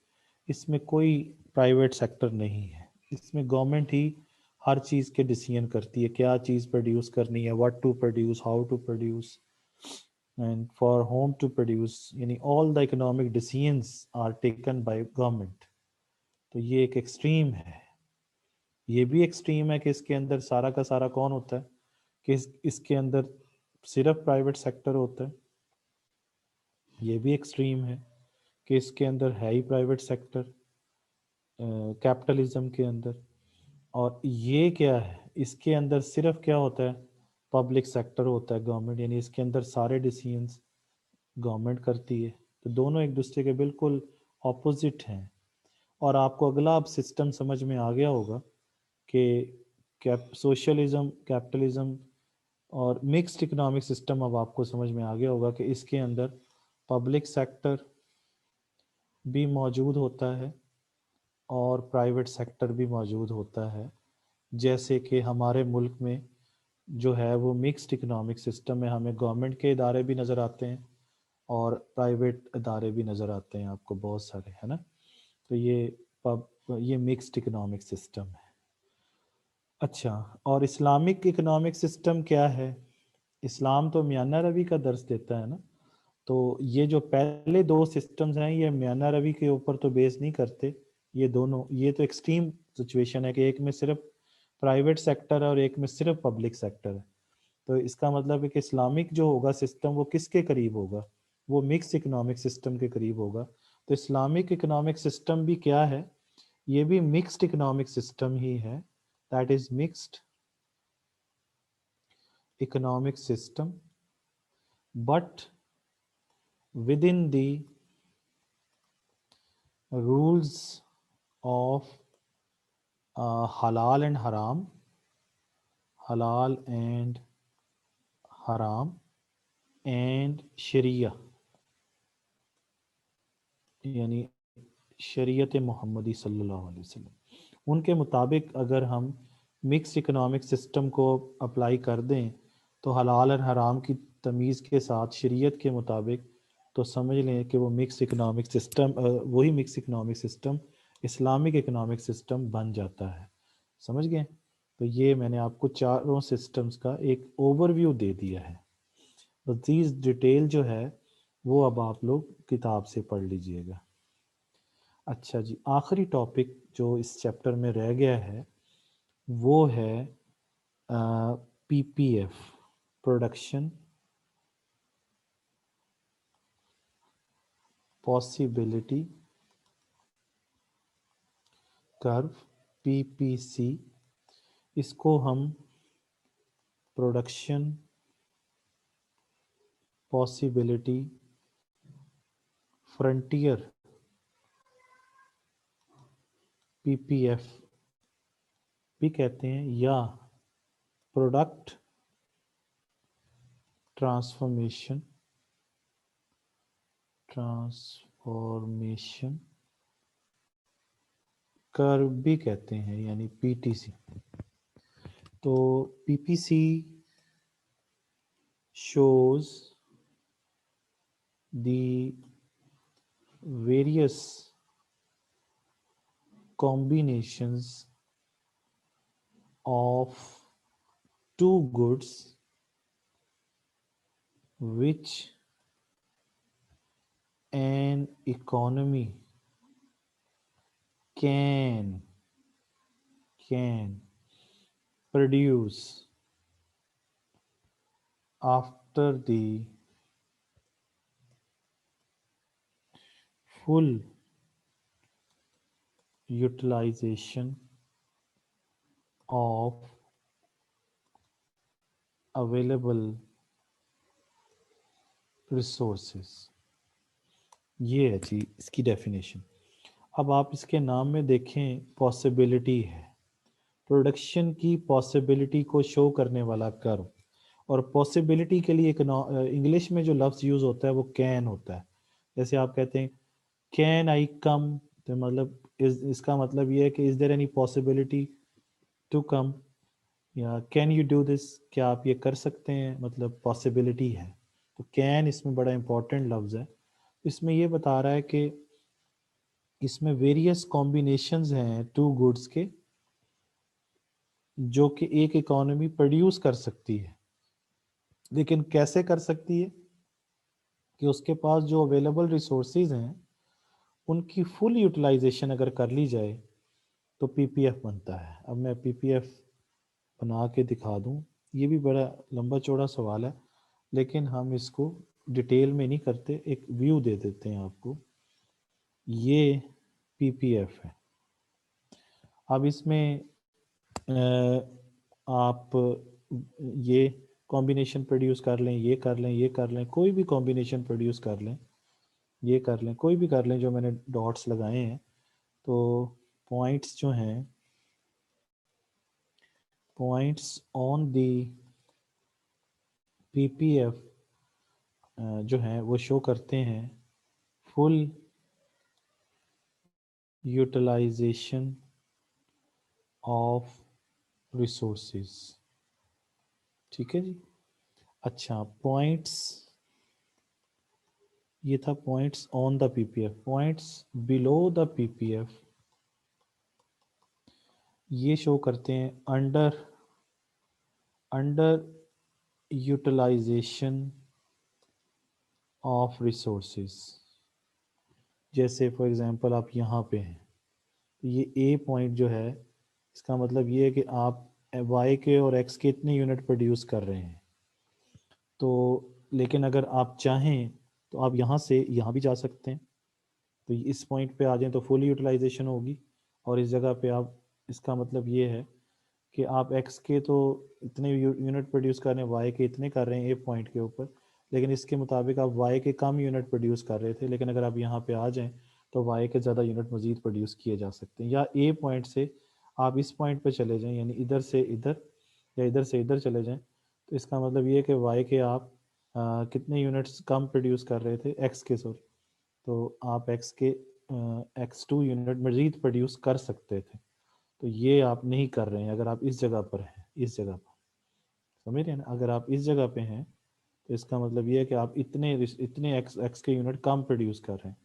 इसमें कोई प्राइवेट सेक्टर नहीं है, इसमें गवर्नमेंट ही हर चीज़ के डिसीजन करती है, क्या चीज़ प्रोड्यूस करनी है, what to produce, how to produce and for whom to produce. यानी all the economic decisions are taken by government. तो ये एक एक्सट्रीम है। ये भी एक्सट्रीम है कि इसके अंदर सारा का सारा कौन होता है, कि इसके अंदर सिर्फ प्राइवेट सेक्टर होता है। ये भी एक्सट्रीम है कि इसके अंदर है ही प्राइवेट सेक्टर कैपिटलिज्म के अंदर। और ये क्या है, इसके अंदर सिर्फ क्या होता है, पब्लिक सेक्टर होता है, गवर्नमेंट। यानी इसके अंदर सारे डिसीजंस गवर्नमेंट करती है। तो दोनों एक दूसरे के बिल्कुल ऑपोजिट हैं। और आपको अगला अब सिस्टम समझ में आ गया होगा कि सोशलिज्म, कैपिटलिज्म और मिक्स्ड इकोनॉमिक सिस्टम अब आपको समझ में आ गया होगा कि इसके अंदर पब्लिक सेक्टर भी मौजूद होता है और प्राइवेट सेक्टर भी मौजूद होता है। जैसे कि हमारे मुल्क में जो है वो मिक्स्ड इकोनॉमिक सिस्टम में हमें गवर्नमेंट के इदारे भी नज़र आते हैं और प्राइवेट इदारे भी नज़र आते हैं आपको बहुत सारे, है ना। तो ये मिक्स्ड इकोनॉमिक सिस्टम है। अच्छा, और इस्लामिक इकोनॉमिक सिस्टम क्या है? इस्लाम तो मियाना रवि का दर्स देता है ना। तो ये जो पहले दो सिस्टम्स हैं ये मियाना रवि के ऊपर तो बेस नहीं करते। ये दोनों, ये तो एक्सट्रीम सिचुएशन है कि एक में सिर्फ प्राइवेट सेक्टर है और एक में सिर्फ पब्लिक सेक्टर है। तो इसका मतलब है कि इस्लामिक जो होगा सिस्टम वो किसके करीब होगा, वो मिक्स इकोनॉमिक सिस्टम के करीब होगा। तो इस्लामिक इकोनॉमिक सिस्टम भी क्या है, ये भी मिक्स्ड इकोनॉमिक सिस्टम ही है। That is mixed economic system but with in the rules of halal and haram and sharia, यानी शरीयत मोहम्मदी सल्लल्लाहु अलैहि वसल्लम, उनके मुताबिक अगर हम मिक्स इकोनॉमिक सिस्टम को अप्लाई कर दें तो हलाल और हराम की तमीज़ के साथ शरीयत के मुताबिक, तो समझ लें कि वो मिक्स इकोनॉमिक सिस्टम, वही mix economic system Islamic economic system बन जाता है। समझ गए? तो ये मैंने आपको चारों सिस्टम्स का एक ओवरव्यू दे दिया है। तो दीज डिटेल जो है वो अब आप लोग किताब से पढ़ लीजिएगा। अच्छा जी, आखिरी टॉपिक जो इस चैप्टर में रह गया है वो है PPF, production possibility curve, PPC. इसको हम प्रोडक्शन पॉसिबिलिटी फ्रंटियर पीपीएफ भी कहते हैं, या प्रोडक्ट ट्रांसफॉर्मेशन कर्व भी कहते हैं, यानी पीटीसी। तो PPC shows the various combinations of two goods which an economy can produce after the full utilization of available resources। ये है जी इसकी डेफिनेशन। अब आप इसके नाम में देखें पॉसिबिलिटी है, प्रोडक्शन की पॉसिबिलिटी को शो करने वाला कर्व। और पॉसिबिलिटी के लिए एक इंग्लिश में जो लफ्ज़ यूज़ होता है वो कैन होता है। जैसे आप कहते हैं कैन आई कम, तो मतलब इसका मतलब ये है कि is there any possibility to come, या कैन यू डू दिस, क्या आप ये कर सकते हैं, मतलब पॉसिबिलिटी है। तो कैन इसमें बड़ा इंपॉर्टेंट लफ्ज़ है। इसमें ये बता रहा है कि इसमें वेरियस कॉम्बिनेशंस हैं टू गुड्स के जो कि एक इकोनॉमी प्रोड्यूस कर सकती है। लेकिन कैसे कर सकती है कि उसके पास जो अवेलेबल रिसोर्सेज हैं उनकी फुल यूटिलाइजेशन अगर कर ली जाए तो पीपीएफ बनता है। अब मैं पीपीएफ बना के दिखा दूं, ये भी बड़ा लंबा चौड़ा सवाल है लेकिन हम इसको डिटेल में नहीं करते, एक व्यू दे देते हैं आपको। ये पीपीएफ है। अब इसमें आप ये कॉम्बिनेशन प्रोड्यूस कर लें, ये कर लें, ये कर लें, कोई भी कॉम्बिनेशन प्रोड्यूस कर लें, ये कर लें, कोई भी कर लें जो मैंने डॉट्स लगाए हैं। तो पॉइंट्स जो हैं, पॉइंट्स ऑन दी पीपीएफ जो है वो शो करते हैं फुल यूटिलाइजेशन ऑफ रिसोर्सेज। ठीक है जी। अच्छा, पॉइंट्स, ये था points on the PPF. Points below the PPF ये शो करते हैं अंडर यूटिलाइजेशन ऑफ रिसोर्सेज। जैसे फॉर एग्जांपल आप यहाँ पे हैं, तो ये ए पॉइंट जो है इसका मतलब ये है कि आप वाई के और एक्स के इतने यूनिट प्रोड्यूस कर रहे हैं। तो लेकिन अगर आप चाहें तो आप यहाँ से यहाँ भी जा सकते हैं, तो इस पॉइंट पे आ जाएं तो फुल यूटिलाइजेशन होगी। और इस जगह पे आप, इसका मतलब ये है कि आप एक्स के तो इतने यूनिट प्रोड्यूस कर रहे हैं, वाई के इतने कर रहे हैं ए पॉइंट के ऊपर, लेकिन इसके मुताबिक आप वाई के कम यूनिट प्रोड्यूस कर रहे थे। लेकिन अगर आप यहाँ पे आ जाएं तो वाई के ज़्यादा यूनिट मज़ीद प्रोड्यूस किए जा सकते हैं। या ए पॉइंट से आप इस पॉइंट पर चले जाएँ, यानी इधर से इधर या इधर से इधर चले जाएँ, तो इसका मतलब ये है कि वाई के आप कितने यूनिट्स कम प्रोड्यूस कर रहे थे एक्स के, सॉरी, तो आप एक्स के x2 यूनिट मज़ीद प्रोड्यूस कर सकते थे। तो ये आप नहीं कर रहे हैं अगर आप इस जगह पर हैं, इस जगह पर, समझ रहे हैं ना। अगर आप इस जगह पे हैं तो इसका मतलब ये है कि आप इतने एक्स के यूनिट कम प्रोड्यूस कर रहे हैं।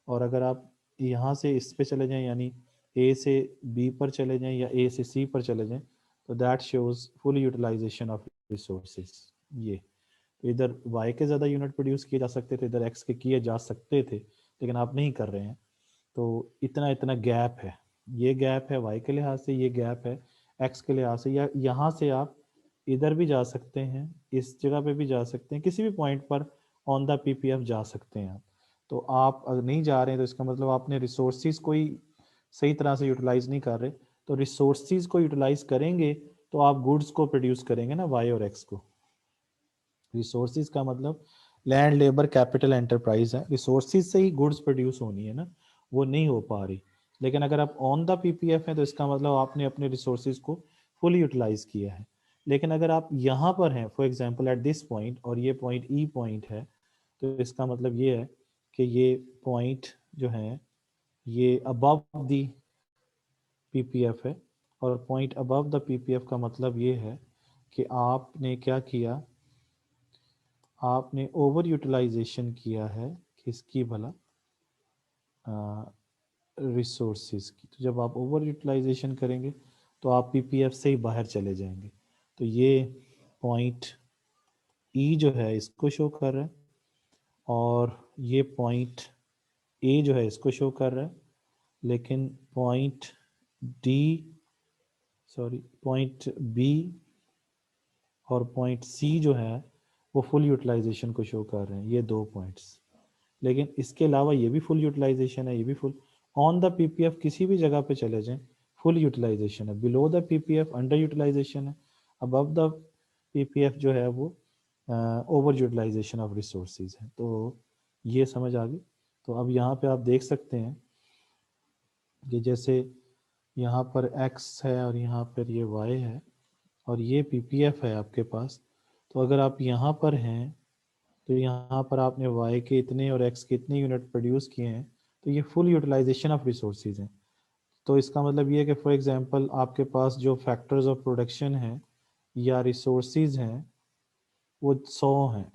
और अगर आप यहाँ से इस पे चले जाएं, यानी ए से बी पर चले जाएं या ए से सी पर चले जाएं, तो that shows full utilisation of resources. ये तो इधर वाई के ज़्यादा यूनिट प्रोड्यूस किए जा सकते थे, इधर एक्स के किए जा सकते थे, लेकिन आप नहीं कर रहे हैं। तो इतना इतना गैप है, ये गैप है वाई के लिहाज से, ये गैप है एक्स के लिहाज से। या यहाँ से आप इधर भी जा सकते हैं, इस जगह पे भी जा सकते हैं, किसी भी पॉइंट पर ऑन द पीपीएफ जा सकते हैं आप। तो आप अगर नहीं जा रहे हैं तो इसका मतलब आपने रिसोर्सिस को ही सही तरह से यूटिलाइज नहीं कर रहे। तो रिसोर्सिस को यूटिलाइज करेंगे तो आप गुड्स को प्रोड्यूस करेंगे ना, वाई और एक्स को। रिसोर्सिस का मतलब लैंड, लेबर, कैपिटल, एंटरप्राइज है। रिसोर्सिस से ही गुड्स प्रोड्यूस होनी है ना, वो नहीं हो पा रही। लेकिन अगर आप ऑन द पीपीएफ है तो इसका मतलब आपने अपने रिसोर्सिस को फुल यूटिलाइज किया है। लेकिन अगर आप यहाँ पर हैं for example at this point, और ये पॉइंट ई पॉइंट है, तो इसका मतलब ये है कि ये पॉइंट जो है ये अबव द पीपीएफ है। और पॉइंट अबव द पीपीएफ का मतलब ये है कि आपने क्या किया, आपने ओवर यूटिलाइजेशन किया है किसकी भला, रिसोर्सेज की। तो जब आप ओवर यूटिलाइजेशन करेंगे तो आप पीपीएफ से ही बाहर चले जाएंगे। तो ये पॉइंट ई जो है इसको शो कर रहा है, और ये पॉइंट ए जो है इसको शो कर रहा है, लेकिन पॉइंट बी और पॉइंट सी जो है वो फुल यूटिलाइजेशन को शो कर रहे हैं, ये 2 पॉइंट्स। लेकिन इसके अलावा ये भी फुल यूटिलाइजेशन है, ये भी फुल। ऑन द पीपीएफ किसी भी जगह पे चले जाएं फुल यूटिलाइजेशन है, below the PPF under utilisation है, अबव द पीपीएफ जो है वो ओवर यूटिलाइजेशन ऑफ रिसोर्सेज है। तो ये समझ आ गई। तो अब यहाँ पे आप देख सकते हैं कि जैसे यहाँ पर x है और यहाँ पर ये y है और ये पीपीएफ है आपके पास। तो अगर आप यहाँ पर हैं तो यहाँ पर आपने y के इतने और x के इतने यूनिट प्रोड्यूस किए हैं, तो ये फुल यूटिलाइजेशन ऑफ रिसोर्सेज हैं। तो इसका मतलब ये है कि फॉर एग्जांपल आपके पास जो फैक्टर्स ऑफ प्रोडक्शन है या रिसोर्सेज हैं वो 100 हैं,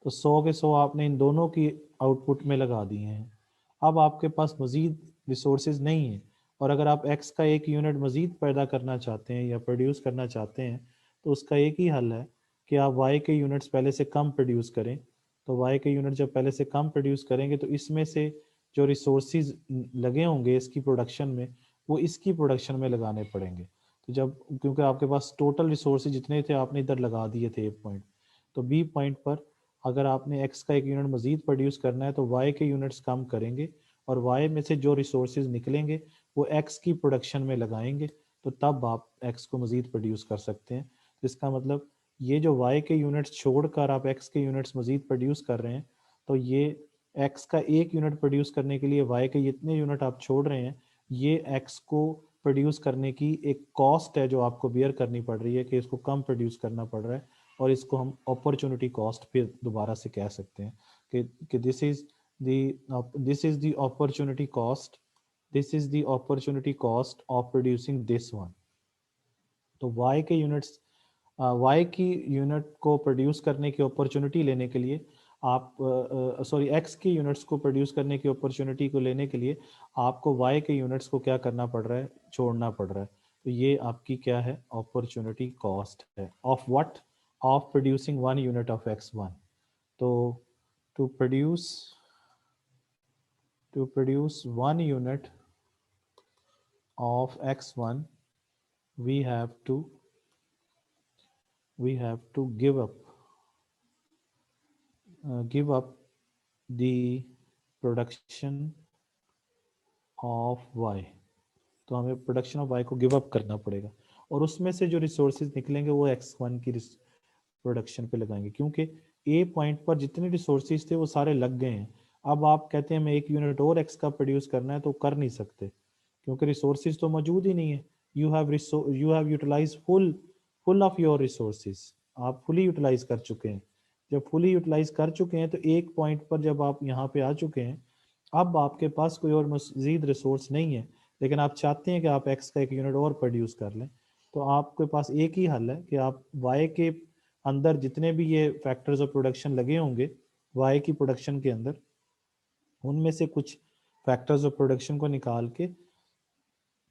तो 100 के 100 आपने इन दोनों की आउटपुट में लगा दिए हैं। अब आपके पास मज़ीद रिसोर्सेज नहीं है, और अगर आप x का एक यूनिट मज़ीद पैदा करना चाहते हैं या प्रोड्यूस करना चाहते हैं, तो उसका एक ही हल है कि आप y के यूनिट्स पहले से कम प्रोड्यूस करें। तो y के यूनिट जब पहले से कम प्रोड्यूस करेंगे तो इसमें से जो रिसोर्सेज लगे होंगे इसकी प्रोडक्शन में, वो इसकी प्रोडक्शन में लगाने पड़ेंगे। तो जब, क्योंकि आपके पास टोटल रिसोर्सेज जितने थे आपने इधर लगा दिए थे एक पॉइंट, तो बी पॉइंट पर अगर आपने x का एक यूनिट मज़ीद प्रोड्यूस करना है तो y के यूनिट्स कम करेंगे और y में से जो रिसोर्सेज निकलेंगे वो x की प्रोडक्शन में लगाएंगे, तो तब आप x को मज़ीद प्रोड्यूस कर सकते हैं। तो इसका मतलब ये जो y के यूनिट्स छोड़कर आप x के यूनिट्स मज़ीद प्रोड्यूस कर रहे हैं, तो ये x का एक यूनिट प्रोड्यूस करने के लिए y के जितने यूनिट आप छोड़ रहे हैं, ये x को प्रोड्यूस करने की एक कॉस्ट है जो आपको बियर करनी पड़ रही है कि इसको कम प्रोड्यूस करना पड़ रहा है। और इसको हम अपॉर्चुनिटी कॉस्ट फिर दोबारा से कह सकते हैं कि this is the opportunity cost, this is the opportunity cost of producing this one. तो y के यूनिट्स, y की यूनिट को प्रोड्यूस करने की अपॉर्चुनिटी लेने के लिए आप x के यूनिट्स को प्रोड्यूस करने की अपॉर्चुनिटी को लेने के लिए आपको y के यूनिट्स को क्या करना पड़ रहा है, छोड़ना पड़ रहा है। तो ये आपकी क्या है, अपॉर्चुनिटी कॉस्ट है of what, of producing 1 unit of x1. So to produce 1 unit of x1, we have to give up the production of y। तो हमें प्रोडक्शन ऑफ y को गिव अप करना पड़ेगा और उसमें से जो रिसोर्सेज निकलेंगे वो x1 की प्रोडक्शन पे लगाएंगे, क्योंकि ए पॉइंट पर जितने रिसोर्सेज थे वो सारे लग गए हैं। अब आप कहते हैं मैं एक यूनिट और एक्स का प्रोड्यूस करना है, तो कर नहीं सकते क्योंकि रिसोर्सेज तो मौजूद ही नहीं है। You have utilise full of your resources, आप फुली यूटिलाइज कर चुके हैं। जब फुली यूटिलाइज कर चुके हैं तो एक पॉइंट पर जब आप यहाँ पे आ चुके हैं, अब आपके पास कोई और मजीद रिसोर्स नहीं है, लेकिन आप चाहते हैं कि आप एक्स का एक यूनिट और प्रोड्यूस कर लें। तो आपके पास एक ही हल है कि आप वाई के अंदर जितने भी ये फैक्टर्स ऑफ प्रोडक्शन लगे होंगे वाई की प्रोडक्शन के अंदर, उनमें से कुछ फैक्टर्स ऑफ प्रोडक्शन को निकाल के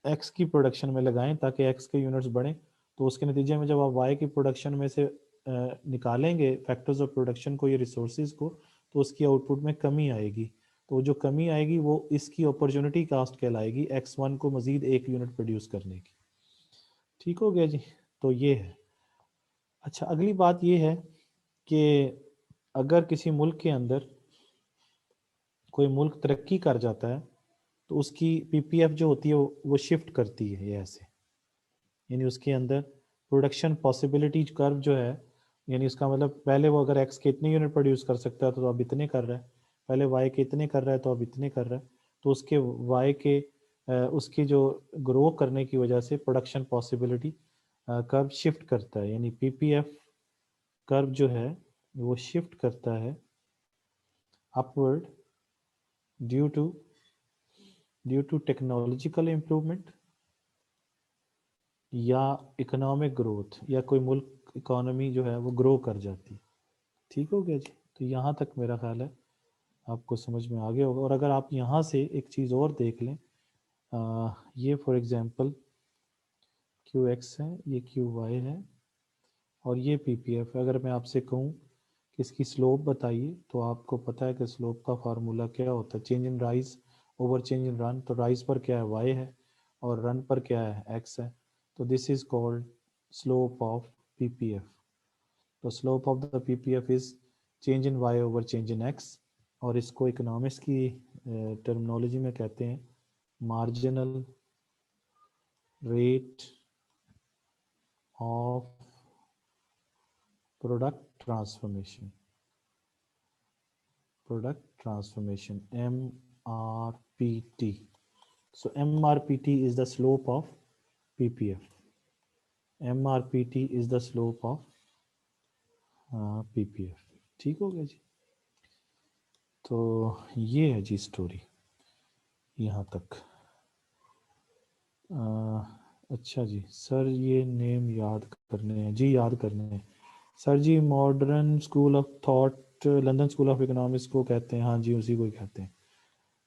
एक्स की प्रोडक्शन में लगाएं ताकि एक्स के यूनिट्स बढ़ें। तो उसके नतीजे में जब आप वाई की प्रोडक्शन में से निकालेंगे फैक्टर्स ऑफ प्रोडक्शन को, ये रिसोर्सेज को, तो उसकी आउटपुट में कमी आएगी। तो जो कमी आएगी वो इसकी अपॉर्चुनिटी कास्ट कहलाएगी, x1 को मजीद एक यूनिट प्रोड्यूस करने की। ठीक हो गया जी, तो ये है। अच्छा, अगली बात ये है कि अगर किसी मुल्क के अंदर कोई मुल्क तरक्की कर जाता है तो उसकी पीपीएफ जो होती है वो शिफ्ट करती है, ये ऐसे, यानी उसके अंदर प्रोडक्शन पॉसिबिलिटी कर्व जो है, यानी उसका मतलब पहले वो अगर एक्स के इतने यूनिट प्रोड्यूस कर सकता है तो अब इतने कर रहा है, पहले वाई के इतने कर रहा है तो अब इतने कर रहा है। तो उसके वाई के उसकी जो ग्रो करने की वजह से प्रोडक्शन पॉसिबिलिटी कर्व शिफ्ट करता है, यानी पीपीएफ कर्व जो है वो शिफ्ट करता है upward due to technological improvement या इकोनॉमिक ग्रोथ, या कोई मुल्क इकोनॉमी जो है वो ग्रो कर जाती है। ठीक हो गया जी, तो यहाँ तक मेरा ख्याल है आपको समझ में आ गया होगा। और अगर आप यहाँ से एक चीज़ और देख लें, ये फॉर एग्जांपल QX है, ये QY है और ये PPF है। अगर मैं आपसे कहूँ इसकी स्लोप बताइए। तो आपको पता है कि स्लोप का फार्मूला क्या होता है, change in rise over change in run. तो राइज पर क्या है, वाई है, और रन पर क्या है, एक्स है। तो this is called slope of PPF. तो slope of the PPF is change in Y over change in X, और इसको इकोनॉमिक्स की टर्मिनोलॉजी में कहते हैं marginal rate of product transformation. Product transformation, MRPT. So MRPT is the slope of PPF. MRPT is the slope of PPF. ठीक हो गया जी। तो ये है जी स्टोरी यहाँ तक। अच्छा जी सर, ये नेम याद करने हैं जी, याद करने हैं सर जी। Modern school of thought, London school of economics को कहते हैं, हाँ जी उसी को ही कहते हैं।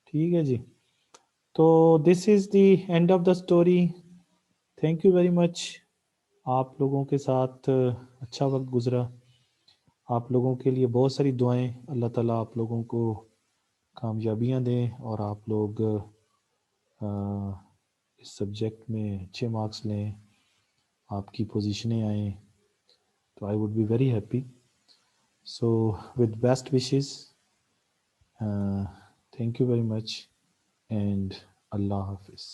ठीक है जी। तो this is the end of the story. Thank you very much. आप लोगों के साथ अच्छा वक्त गुजरा। आप लोगों के लिए बहुत सारी दुआएं, अल्लाह ताला आप लोगों को कामयाबियां दें और आप लोग इस सब्जेक्ट में अच्छे मार्क्स लें, आपकी पोजीशनें आएँ, तो I would be very happy. So with best wishes, thank you very much and अल्लाह हाफिज़।